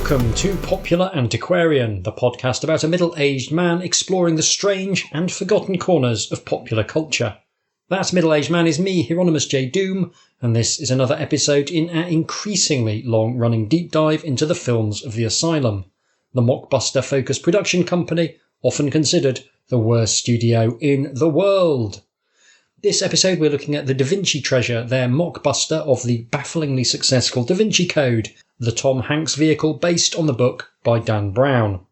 Welcome to Popular Antiquarian, the podcast about a middle-aged man exploring the strange and forgotten corners of popular culture. That middle-aged man is me, Hieronymus J. Doom, and this is another episode in our increasingly long-running deep dive into the films of the Asylum, the mockbuster-focused production company often considered the worst studio in the world. This episode we're looking at the Da Vinci Treasure, their mockbuster of the bafflingly successful Da Vinci Code, the Tom Hanks vehicle based on the book by Dan Brown.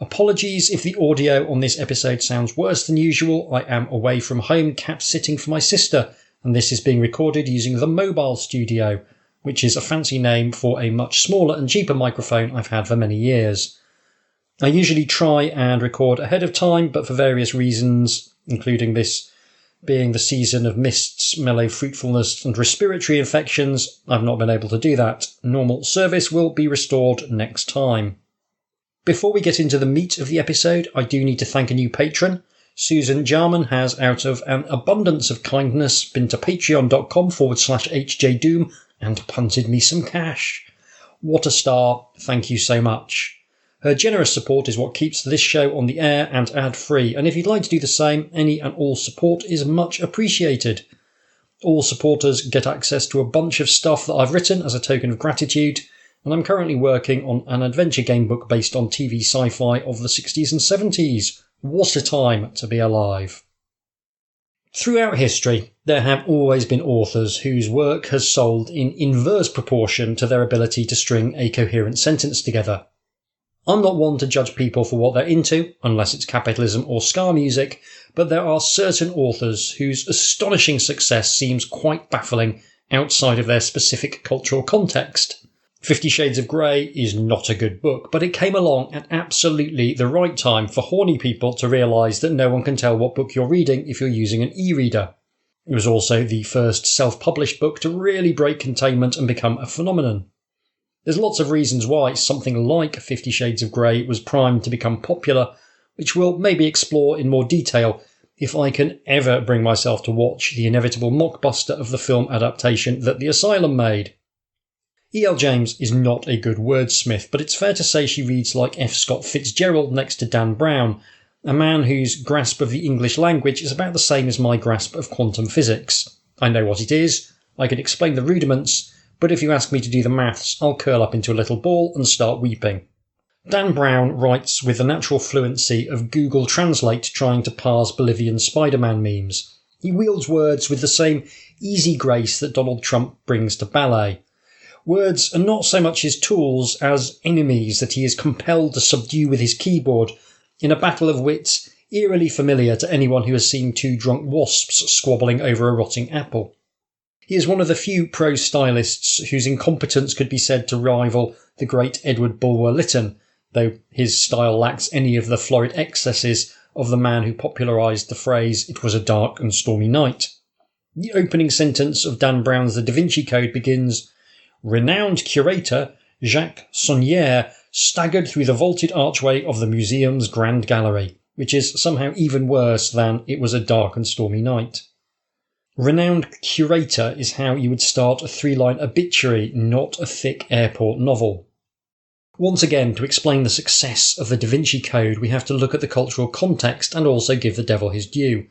Apologies if the audio on this episode sounds worse than usual. I am away from home cat-sitting for my sister, and this is being recorded using the Mobile Studio, which is a fancy name for a much smaller and cheaper microphone I've had for many years. I usually try and record ahead of time, but for various reasons, including this being the season of mists, mellow fruitfulness and respiratory infections, I've not been able to do that. Normal service will be restored next time. Before we get into the meat of the episode, I do need to thank a new patron. Susan Jarman has, out of an abundance of kindness, been to patreon.com/HJDoom and punted me some cash. What a star. Thank you so much. Her generous support is what keeps this show on the air and ad-free, and if you'd like to do the same, any and all support is much appreciated. All supporters get access to a bunch of stuff that I've written as a token of gratitude, and I'm currently working on an adventure game book based on TV sci-fi of the 60s and 70s. What a time to be alive. Throughout history, there have always been authors whose work has sold in inverse proportion to their ability to string a coherent sentence together. I'm not one to judge people for what they're into, unless it's capitalism or ska music, but there are certain authors whose astonishing success seems quite baffling outside of their specific cultural context. 50 Shades of Grey is not a good book, but it came along at absolutely the right time for horny people to realise that no one can tell what book you're reading if you're using an e-reader. It was also the first self-published book to really break containment and become a phenomenon. There's lots of reasons why something like 50 Shades of Grey was primed to become popular, which we'll maybe explore in more detail if I can ever bring myself to watch the inevitable mockbuster of the film adaptation that the Asylum made. E.L. James is not a good wordsmith, but it's fair to say she reads like F. Scott Fitzgerald next to Dan Brown, a man whose grasp of the English language is about the same as my grasp of quantum physics. I know what it is, I can explain the rudiments, but if you ask me to do the maths, I'll curl up into a little ball and start weeping. Dan Brown writes with the natural fluency of Google Translate trying to parse Bolivian Spider-Man memes. He wields words with the same easy grace that Donald Trump brings to ballet. Words are not so much his tools as enemies that he is compelled to subdue with his keyboard in a battle of wits eerily familiar to anyone who has seen two drunk wasps squabbling over a rotting apple. He is one of the few prose stylists whose incompetence could be said to rival the great Edward Bulwer-Lytton, though his style lacks any of the florid excesses of the man who popularised the phrase, "It was a dark and stormy night." The opening sentence of Dan Brown's The Da Vinci Code begins, "Renowned curator Jacques Sonnière staggered through the vaulted archway of the museum's grand gallery," which is somehow even worse than "It was a dark and stormy night." Renowned curator is how you would start a 3-line obituary, not a thick airport novel. Once again, to explain the success of the Da Vinci Code, we have to look at the cultural context and also give the devil his due.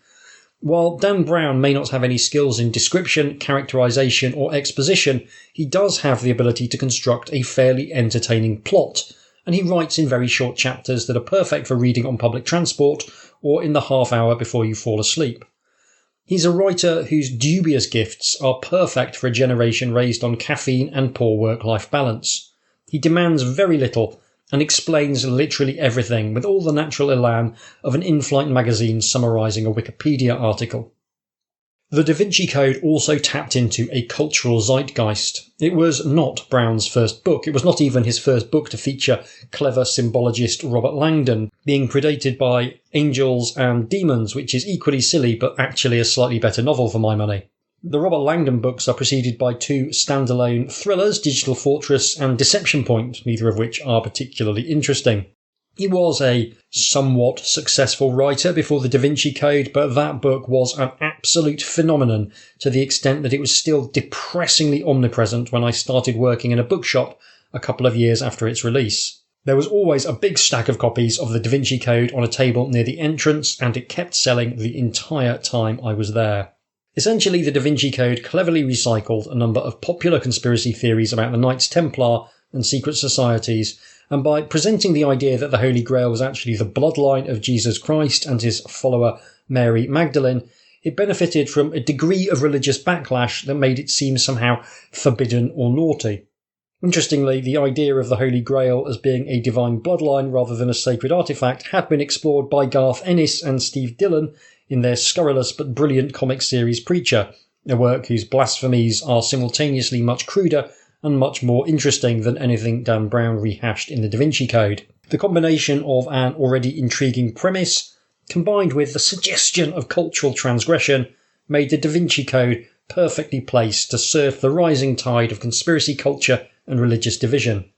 While Dan Brown may not have any skills in description, characterisation or exposition, he does have the ability to construct a fairly entertaining plot, and he writes in very short chapters that are perfect for reading on public transport or in the half hour before you fall asleep. He's a writer whose dubious gifts are perfect for a generation raised on caffeine and poor work-life balance. He demands very little and explains literally everything with all the natural elan of an in-flight magazine summarising a Wikipedia article. The Da Vinci Code also tapped into a cultural zeitgeist. It was not Brown's first book. It was not even his first book to feature clever symbologist Robert Langdon, being predated by Angels and Demons, which is equally silly but actually a slightly better novel for my money. The Robert Langdon books are preceded by 2 standalone thrillers, Digital Fortress and Deception Point, neither of which are particularly interesting. He was a somewhat successful writer before the Da Vinci Code, but that book was an absolute phenomenon to the extent that it was still depressingly omnipresent when I started working in a bookshop a couple of years after its release. There was always a big stack of copies of the Da Vinci Code on a table near the entrance, and it kept selling the entire time I was there. Essentially, the Da Vinci Code cleverly recycled a number of popular conspiracy theories about the Knights Templar and secret societies, and by presenting the idea that the Holy Grail was actually the bloodline of Jesus Christ and his follower Mary Magdalene, it benefited from a degree of religious backlash that made it seem somehow forbidden or naughty. Interestingly, the idea of the Holy Grail as being a divine bloodline rather than a sacred artifact had been explored by Garth Ennis and Steve Dillon in their scurrilous but brilliant comic series Preacher, a work whose blasphemies are simultaneously much cruder and much more interesting than anything Dan Brown rehashed in the Da Vinci Code. The combination of an already intriguing premise, combined with the suggestion of cultural transgression, made the Da Vinci Code perfectly placed to surf the rising tide of conspiracy culture and religious division.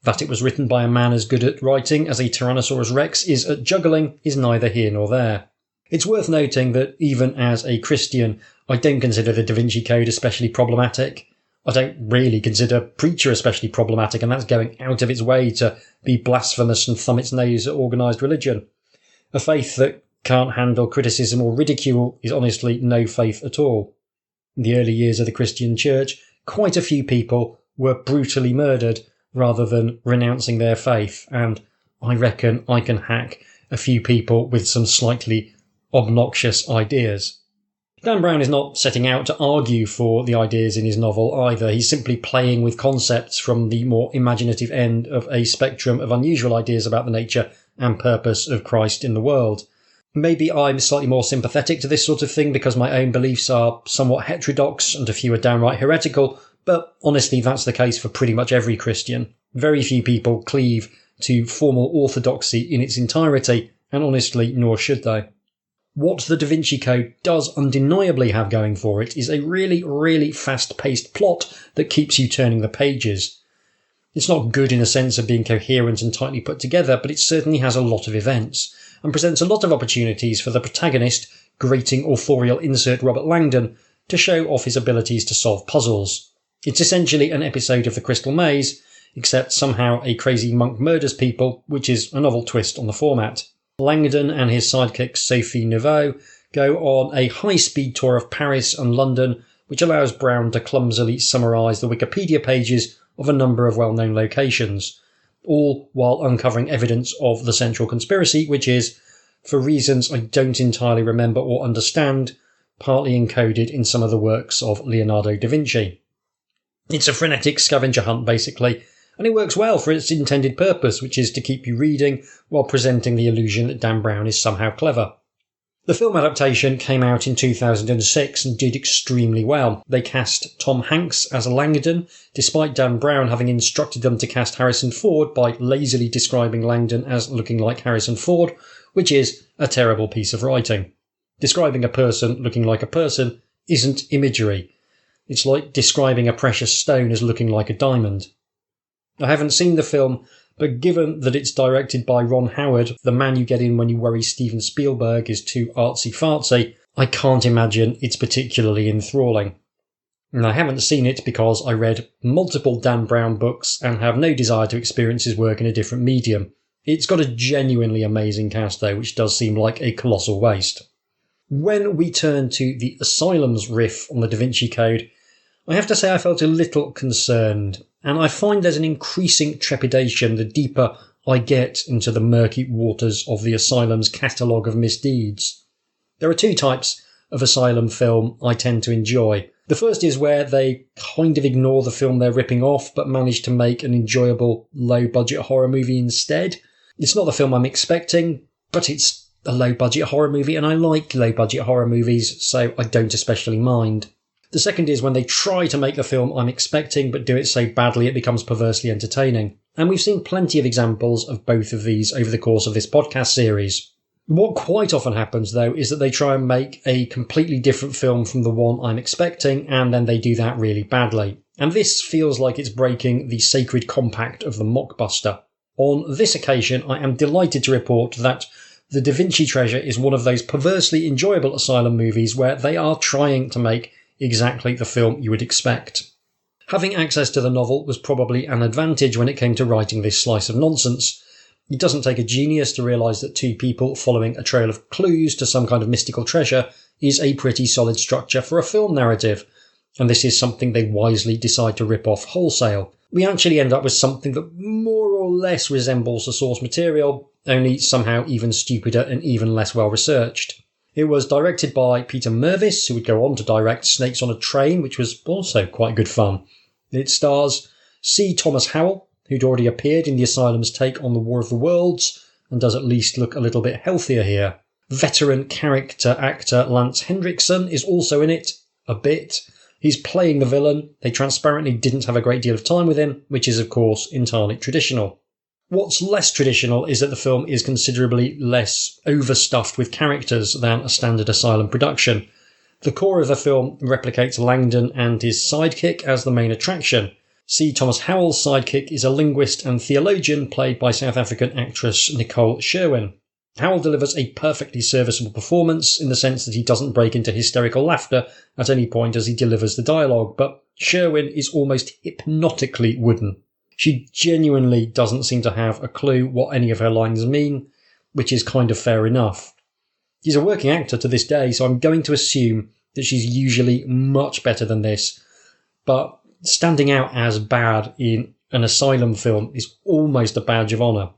That it was written by a man as good at writing as a Tyrannosaurus Rex is at juggling is neither here nor there. It's worth noting that even as a Christian, I don't consider the Da Vinci Code especially problematic. I don't really consider Preacher especially problematic, and that's going out of its way to be blasphemous and thumb its nose at organised religion. A faith that can't handle criticism or ridicule is honestly no faith at all. In the early years of the Christian Church, quite a few people were brutally murdered rather than renouncing their faith, and I reckon I can hack a few people with some slightly obnoxious ideas. Dan Brown is not setting out to argue for the ideas in his novel either. He's simply playing with concepts from the more imaginative end of a spectrum of unusual ideas about the nature and purpose of Christ in the world. Maybe I'm slightly more sympathetic to this sort of thing because my own beliefs are somewhat heterodox and a few are downright heretical, but honestly that's the case for pretty much every Christian. Very few people cleave to formal orthodoxy in its entirety, and honestly, nor should they. What the Da Vinci Code does undeniably have going for it is a really, really fast-paced plot that keeps you turning the pages. It's not good in a sense of being coherent and tightly put together, but it certainly has a lot of events, and presents a lot of opportunities for the protagonist, grating authorial insert Robert Langdon, to show off his abilities to solve puzzles. It's essentially an episode of The Crystal Maze, except somehow a crazy monk murders people, which is a novel twist on the format. Langdon and his sidekick Sophie Neveu go on a high-speed tour of Paris and London, which allows Brown to clumsily summarise the Wikipedia pages of a number of well-known locations, all while uncovering evidence of the central conspiracy, which is, for reasons I don't entirely remember or understand, partly encoded in some of the works of Leonardo da Vinci. It's a frenetic scavenger hunt, basically, and it works well for its intended purpose, which is to keep you reading while presenting the illusion that Dan Brown is somehow clever. The film adaptation came out in 2006 and did extremely well. They cast Tom Hanks as Langdon, despite Dan Brown having instructed them to cast Harrison Ford by lazily describing Langdon as looking like Harrison Ford, which is a terrible piece of writing. Describing a person looking like a person isn't imagery. It's like describing a precious stone as looking like a diamond. I haven't seen the film, but given that it's directed by Ron Howard, the man you get in when you worry Steven Spielberg is too artsy-fartsy, I can't imagine it's particularly enthralling. And I haven't seen it because I read multiple Dan Brown books and have no desire to experience his work in a different medium. It's got a genuinely amazing cast though, which does seem like a colossal waste. When we turn to the Asylum's riff on the Da Vinci Code, I have to say I felt a little concerned, and I find there's an increasing trepidation the deeper I get into the murky waters of the Asylum's catalogue of misdeeds. There are two types of Asylum film I tend to enjoy. The first is where they kind of ignore the film they're ripping off, but manage to make an enjoyable low-budget horror movie instead. It's not the film I'm expecting, but it's a low-budget horror movie, and I like low-budget horror movies, so I don't especially mind. The second is when they try to make the film I'm expecting, but do it so badly it becomes perversely entertaining. And we've seen plenty of examples of both of these over the course of this podcast series. What quite often happens, though, is that they try and make a completely different film from the one I'm expecting, and then they do that really badly. And this feels like it's breaking the sacred compact of the mockbuster. On this occasion, I am delighted to report that The Da Vinci Treasure is one of those perversely enjoyable Asylum movies where they are trying to make exactly the film you would expect. Having access to the novel was probably an advantage when it came to writing this slice of nonsense. It doesn't take a genius to realise that two people following a trail of clues to some kind of mystical treasure is a pretty solid structure for a film narrative, and this is something they wisely decide to rip off wholesale. We actually end up with something that more or less resembles the source material, only somehow even stupider and even less well researched. It was directed by Peter Mervis, who would go on to direct Snakes on a Train, which was also quite good fun. It stars C Thomas Howell, who'd already appeared in the Asylum's take on the War of the Worlds, and does at least look a little bit healthier here. Veteran character actor Lance Henrikson is also in it, a bit. He's playing the villain. They transparently didn't have a great deal of time with him, which is of course entirely traditional. What's less traditional is that the film is considerably less overstuffed with characters than a standard Asylum production. The core of the film replicates Langdon and his sidekick as the main attraction. C. Thomas Howell's sidekick is a linguist and theologian played by South African actress Nicole Sherwin. Howell delivers a perfectly serviceable performance in the sense that he doesn't break into hysterical laughter at any point as he delivers the dialogue, but Sherwin is almost hypnotically wooden. She genuinely doesn't seem to have a clue what any of her lines mean, which is kind of fair enough. She's a working actor to this day, so I'm going to assume that she's usually much better than this, but standing out as bad in an Asylum film is almost a badge of honour.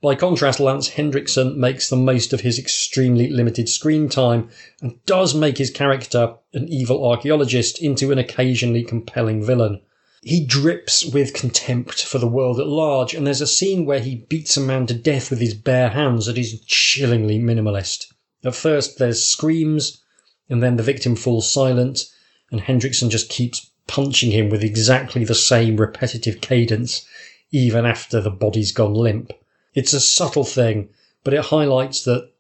By contrast, Lance Henrikson makes the most of his extremely limited screen time and does make his character, an evil archaeologist, into an occasionally compelling villain. He drips with contempt for the world at large, and there's a scene where he beats a man to death with his bare hands that is chillingly minimalist. At first there's screams, and then the victim falls silent, and Henrikson just keeps punching him with exactly the same repetitive cadence, even after the body's gone limp. It's a subtle thing, but it highlights that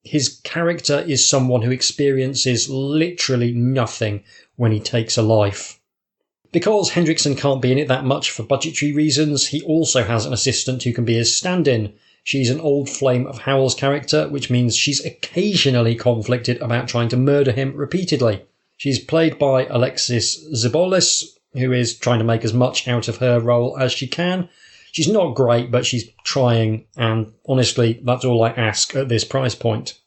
his character is someone who experiences literally nothing when he takes a life. Because Henrikson can't be in it that much for budgetary reasons, he also has an assistant who can be his stand-in. She's an old flame of Howell's character, which means she's occasionally conflicted about trying to murder him repeatedly. She's played by Alexis Zibolis, who is trying to make as much out of her role as she can. She's not great, but she's trying, and honestly, that's all I ask at this price point.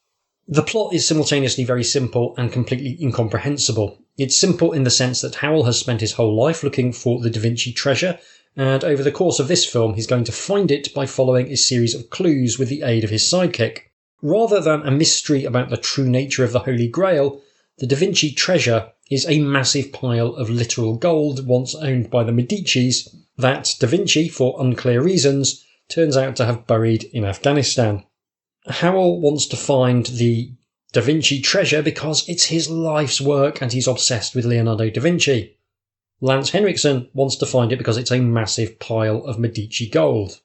The plot is simultaneously very simple and completely incomprehensible. It's simple in the sense that Howell has spent his whole life looking for the Da Vinci treasure, and over the course of this film he's going to find it by following a series of clues with the aid of his sidekick. Rather than a mystery about the true nature of the Holy Grail, the Da Vinci treasure is a massive pile of literal gold once owned by the Medicis that Da Vinci, for unclear reasons, turns out to have buried in Afghanistan. Howell wants to find the Da Vinci treasure because it's his life's work and he's obsessed with Leonardo Da Vinci. Lance Henrikson wants to find it because it's a massive pile of Medici gold.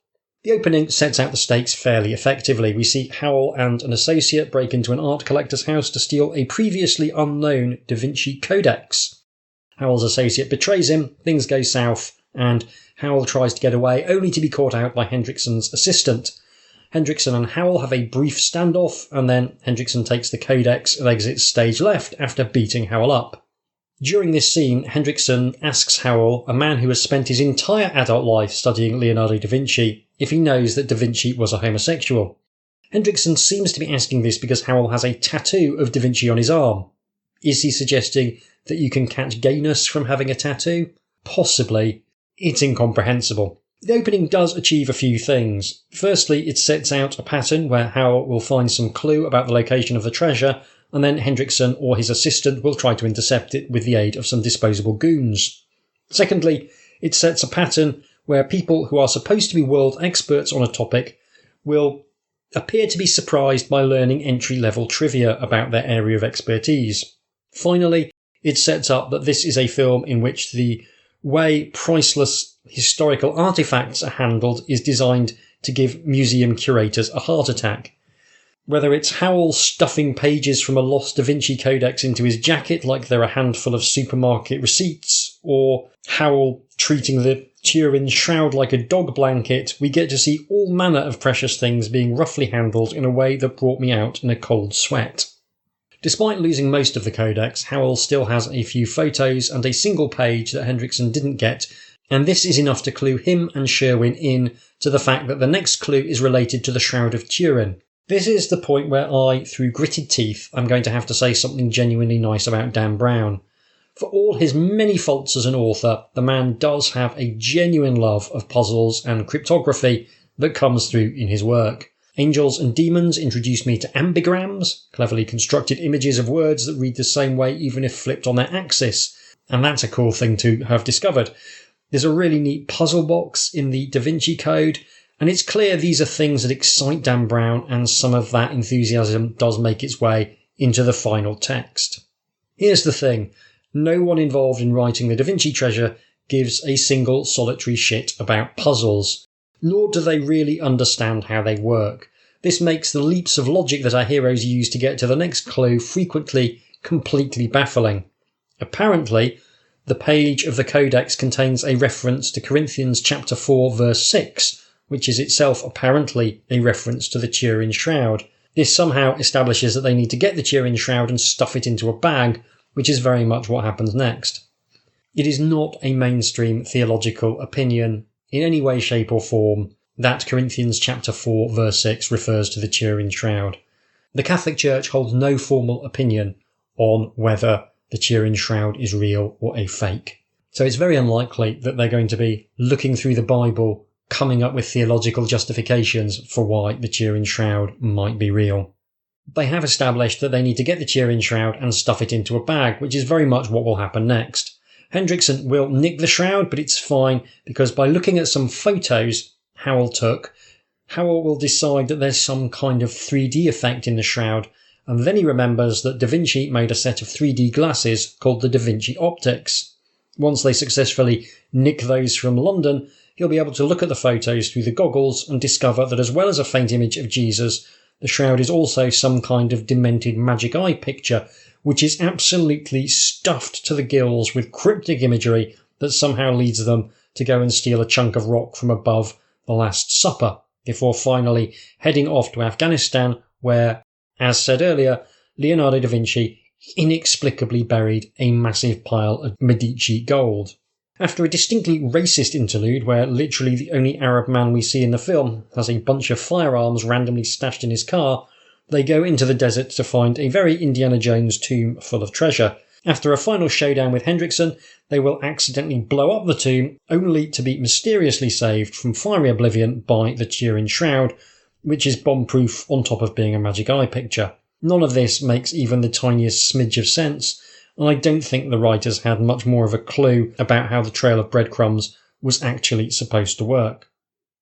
The opening sets out the stakes fairly effectively. We see Howell and an associate break into an art collector's house to steal a previously unknown Da Vinci Codex. Howell's associate betrays him, things go south, and Howell tries to get away only to be caught out by Henrikson's assistant. Henrikson and Howell have a brief standoff, and then Henrikson takes the Codex and exits stage left after beating Howell up. During this scene, Henrikson asks Howell, a man who has spent his entire adult life studying Leonardo da Vinci, if he knows that Da Vinci was a homosexual. Henrikson seems to be asking this because Howell has a tattoo of Da Vinci on his arm. Is he suggesting that you can catch gayness from having a tattoo? Possibly. It's incomprehensible. The opening does achieve a few things. Firstly, it sets out a pattern where Howell will find some clue about the location of the treasure, and then Henrikson or his assistant will try to intercept it with the aid of some disposable goons. Secondly, it sets a pattern where people who are supposed to be world experts on a topic will appear to be surprised by learning entry-level trivia about their area of expertise. Finally, it sets up that this is a film in which the way priceless historical artifacts are handled is designed to give museum curators a heart attack. Whether it's Howell stuffing pages from a lost Da Vinci Codex into his jacket like they're a handful of supermarket receipts, or Howell treating the Turin shroud like a dog blanket, we get to see all manner of precious things being roughly handled in a way that brought me out in a cold sweat. Despite losing most of the codex, Howell still has a few photos and a single page that Henrikson didn't get, and this is enough to clue him and Sherwin in to the fact that the next clue is related to the Shroud of Turin. This is the point where I, through gritted teeth, am going to have to say something genuinely nice about Dan Brown. For all his many faults as an author, the man does have a genuine love of puzzles and cryptography that comes through in his work. Angels and Demons introduced me to ambigrams, cleverly constructed images of words that read the same way even if flipped on their axis, and that's a cool thing to have discovered. There's a really neat puzzle box in the Da Vinci Code, and it's clear these are things that excite Dan Brown, and some of that enthusiasm does make its way into the final text. Here's the thing. No one involved in writing the Da Vinci Treasure gives a single solitary shit about puzzles, nor do they really understand how they work. This makes the leaps of logic that our heroes use to get to the next clue frequently completely baffling. Apparently, the page of the Codex contains a reference to Corinthians chapter 4 verse 6, which is itself apparently a reference to the Turin Shroud. This somehow establishes that they need to get the Turin Shroud and stuff it into a bag, which is very much what happens next. It is not a mainstream theological opinion in any way, shape or form that Corinthians chapter 4 verse 6 refers to the Turin Shroud. The Catholic Church holds no formal opinion on whether the Turin Shroud is real or a fake. So it's very unlikely that they're going to be looking through the Bible, coming up with theological justifications for why the Turin Shroud might be real. They have established that they need to get the Turin Shroud and stuff it into a bag, which is very much what will happen next. Henrikson will nick the shroud, but it's fine, because by looking at some photos Howell took, Howell will decide that there's some kind of 3D effect in the shroud, and then he remembers that Da Vinci made a set of 3D glasses called the Da Vinci Optics. Once they successfully nick those from London, he'll be able to look at the photos through the goggles and discover that as well as a faint image of Jesus, the shroud is also some kind of demented magic eye picture, which is absolutely stuffed to the gills with cryptic imagery that somehow leads them to go and steal a chunk of rock from above the Last Supper, before finally heading off to Afghanistan, where, as said earlier, Leonardo da Vinci inexplicably buried a massive pile of Medici gold. After a distinctly racist interlude where literally the only Arab man we see in the film has a bunch of firearms randomly stashed in his car, they go into the desert to find a very Indiana Jones tomb full of treasure. After a final showdown with Henrikson, they will accidentally blow up the tomb, only to be mysteriously saved from fiery oblivion by the Turin Shroud, which is bomb-proof on top of being a magic eye picture. None of this makes even the tiniest smidge of sense, and I don't think the writers had much more of a clue about how the trail of breadcrumbs was actually supposed to work.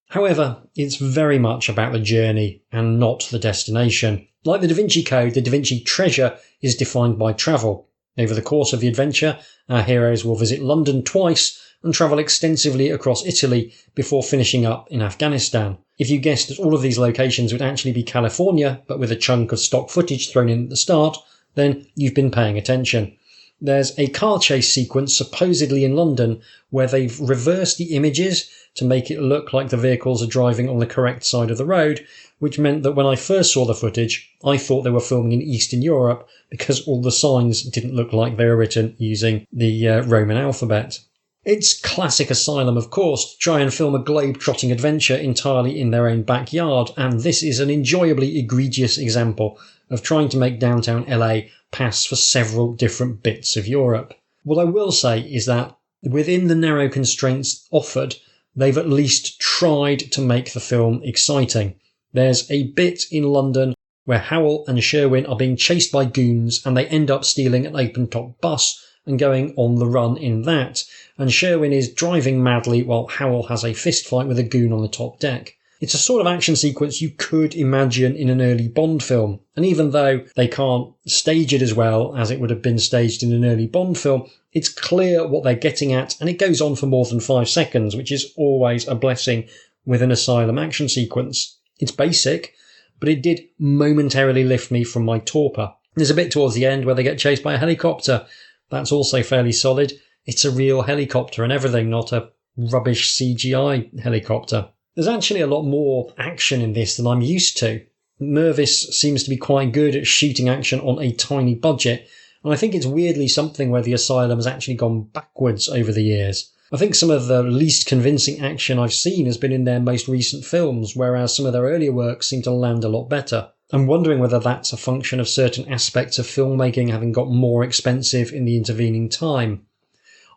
However, it's very much about the journey and not the destination. Like the Da Vinci Code, the Da Vinci Treasure is defined by travel. Over the course of the adventure, our heroes will visit London twice and travel extensively across Italy before finishing up in Afghanistan. If you guessed that all of these locations would actually be California, but with a chunk of stock footage thrown in at the start, then you've been paying attention. There's a car chase sequence supposedly in London where they've reversed the images to make it look like the vehicles are driving on the correct side of the road, which meant that when I first saw the footage, I thought they were filming in Eastern Europe because all the signs didn't look like they were written using the Roman alphabet. It's classic Asylum, of course, to try and film a globe-trotting adventure entirely in their own backyard, and this is an enjoyably egregious example of trying to make downtown LA pass for several different bits of Europe. What I will say is that within the narrow constraints offered, they've at least tried to make the film exciting. There's a bit in London where Howell and Sherwin are being chased by goons and they end up stealing an open-top bus and going on the run in that, and Sherwin is driving madly while Howell has a fistfight with a goon on the top deck. It's a sort of action sequence you could imagine in an early Bond film, and even though they can't stage it as well as it would have been staged in an early Bond film, it's clear what they're getting at, and it goes on for more than 5 seconds, which is always a blessing with an Asylum action sequence. It's basic, but it did momentarily lift me from my torpor. There's a bit towards the end where they get chased by a helicopter. That's also fairly solid. It's a real helicopter and everything, not a rubbish CGI helicopter. There's actually a lot more action in this than I'm used to. Mervis seems to be quite good at shooting action on a tiny budget, and I think it's weirdly something where the Asylum has actually gone backwards over the years. I think some of the least convincing action I've seen has been in their most recent films, whereas some of their earlier works seem to land a lot better. I'm wondering whether that's a function of certain aspects of filmmaking having got more expensive in the intervening time.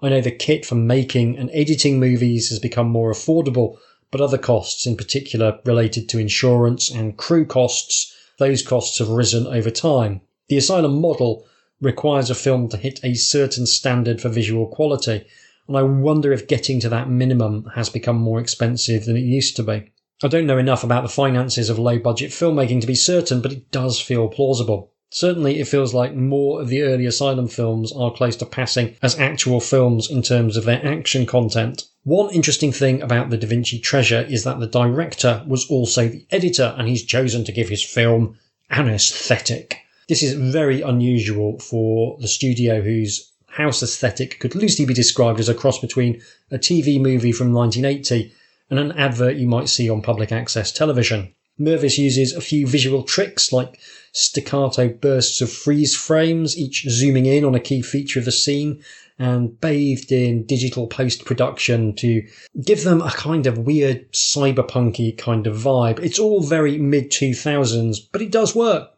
I know the kit for making and editing movies has become more affordable, but other costs, in particular related to insurance and crew costs, those costs have risen over time. The Asylum model requires a film to hit a certain standard for visual quality, and I wonder if getting to that minimum has become more expensive than it used to be. I don't know enough about the finances of low-budget filmmaking to be certain, but it does feel plausible. Certainly it feels like more of the early Asylum films are close to passing as actual films in terms of their action content. One interesting thing about the Da Vinci Treasure is that the director was also the editor, and he's chosen to give his film an aesthetic. This is very unusual for the studio, whose house aesthetic could loosely be described as a cross between a TV movie from 1980 and an advert you might see on public access television. Mervis uses a few visual tricks like staccato bursts of freeze frames, each zooming in on a key feature of the scene, and bathed in digital post-production to give them a kind of weird cyberpunky kind of vibe. It's all very mid-2000s, but it does work.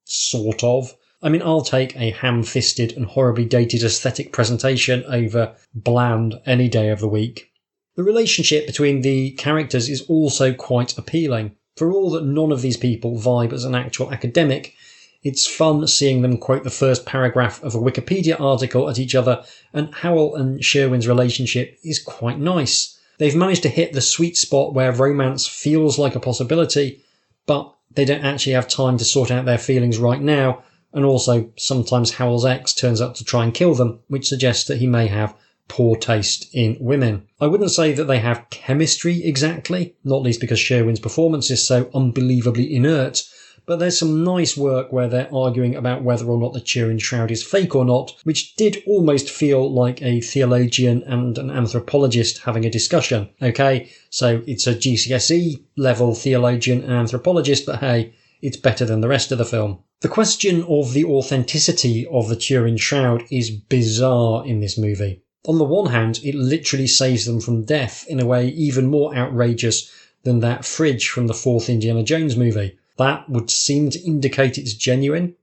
Sort of. I mean, I'll take a ham-fisted and horribly dated aesthetic presentation over bland any day of the week. The relationship between the characters is also quite appealing. For all that none of these people vibe as an actual academic, it's fun seeing them quote the first paragraph of a Wikipedia article at each other, and Howell and Sherwin's relationship is quite nice. They've managed to hit the sweet spot where romance feels like a possibility, but they don't actually have time to sort out their feelings right now, and also sometimes Howell's ex turns up to try and kill them, which suggests that he may have poor taste in women. I wouldn't say that they have chemistry exactly, not least because Sherwin's performance is so unbelievably inert, but there's some nice work where they're arguing about whether or not the Turin Shroud is fake or not, which did almost feel like a theologian and an anthropologist having a discussion. Okay, so it's a GCSE level theologian and anthropologist, but hey, it's better than the rest of the film. The question of the authenticity of the Turin Shroud is bizarre in this movie. On the one hand, it literally saves them from death in a way even more outrageous than that fridge from the fourth Indiana Jones movie. That would seem to indicate it's genuine.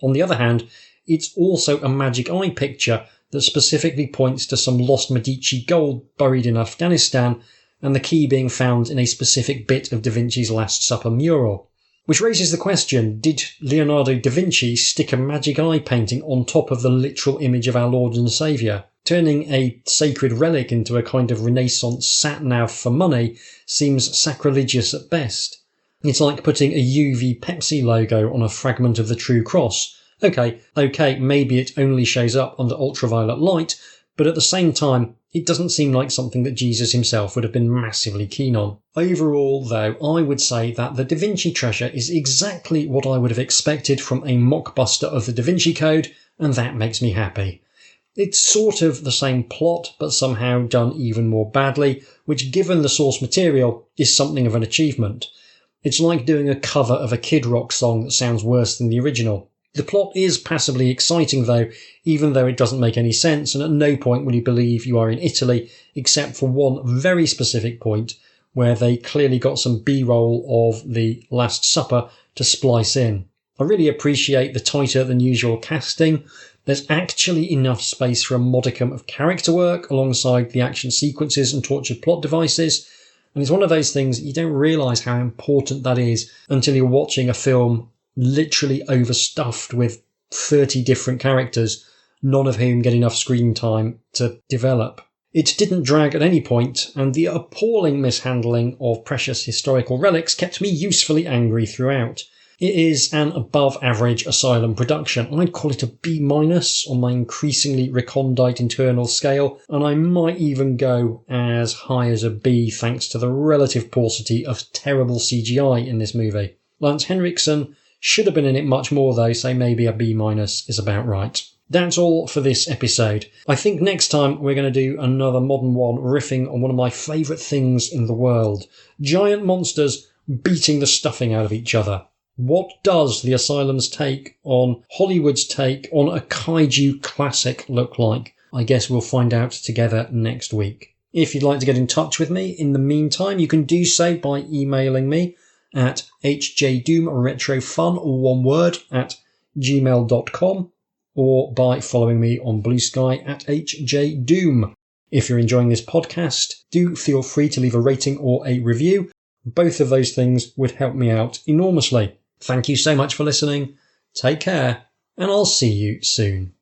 On the other hand, it's also a magic eye picture that specifically points to some lost Medici gold buried in Afghanistan, and the key being found in a specific bit of Da Vinci's Last Supper mural. Which raises the question, did Leonardo da Vinci stick a magic eye painting on top of the literal image of our Lord and Saviour? Turning a sacred relic into a kind of Renaissance sat-nav for money seems sacrilegious at best. It's like putting a UV Pepsi logo on a fragment of the True Cross. Okay, maybe it only shows up under ultraviolet light, but at the same time, it doesn't seem like something that Jesus himself would have been massively keen on. Overall, though, I would say that the Da Vinci Treasure is exactly what I would have expected from a mockbuster of the Da Vinci Code, and that makes me happy. It's sort of the same plot, but somehow done even more badly, which, given the source material, is something of an achievement. It's like doing a cover of a Kid Rock song that sounds worse than the original. The plot is passably exciting, though, even though it doesn't make any sense, and at no point will you believe you are in Italy, except for one very specific point, where they clearly got some B-roll of the Last Supper to splice in. I really appreciate the tighter than usual casting. There's actually enough space for a modicum of character work alongside the action sequences and tortured plot devices, and it's one of those things that you don't realise how important that is until you're watching a film literally overstuffed with 30 different characters, none of whom get enough screen time to develop. It didn't drag at any point, and the appalling mishandling of precious historical relics kept me usefully angry throughout. It is an above-average Asylum production. I'd call it a B- on my increasingly recondite internal scale, and I might even go as high as a B thanks to the relative paucity of terrible CGI in this movie. Lance Henrikson should have been in it much more though, so maybe a B- is about right. That's all for this episode. I think next time we're going to do another modern one riffing on one of my favourite things in the world. Giant monsters beating the stuffing out of each other. What does the Asylum's take on Hollywood's take on a kaiju classic look like? I guess we'll find out together next week. If you'd like to get in touch with me in the meantime, you can do so by emailing me at hjdoomretrofun, all one word, at gmail.com, or by following me on Blue Sky at hjdoom. If you're enjoying this podcast, do feel free to leave a rating or a review. Both of those things would help me out enormously. Thank you so much for listening. Take care, and I'll see you soon.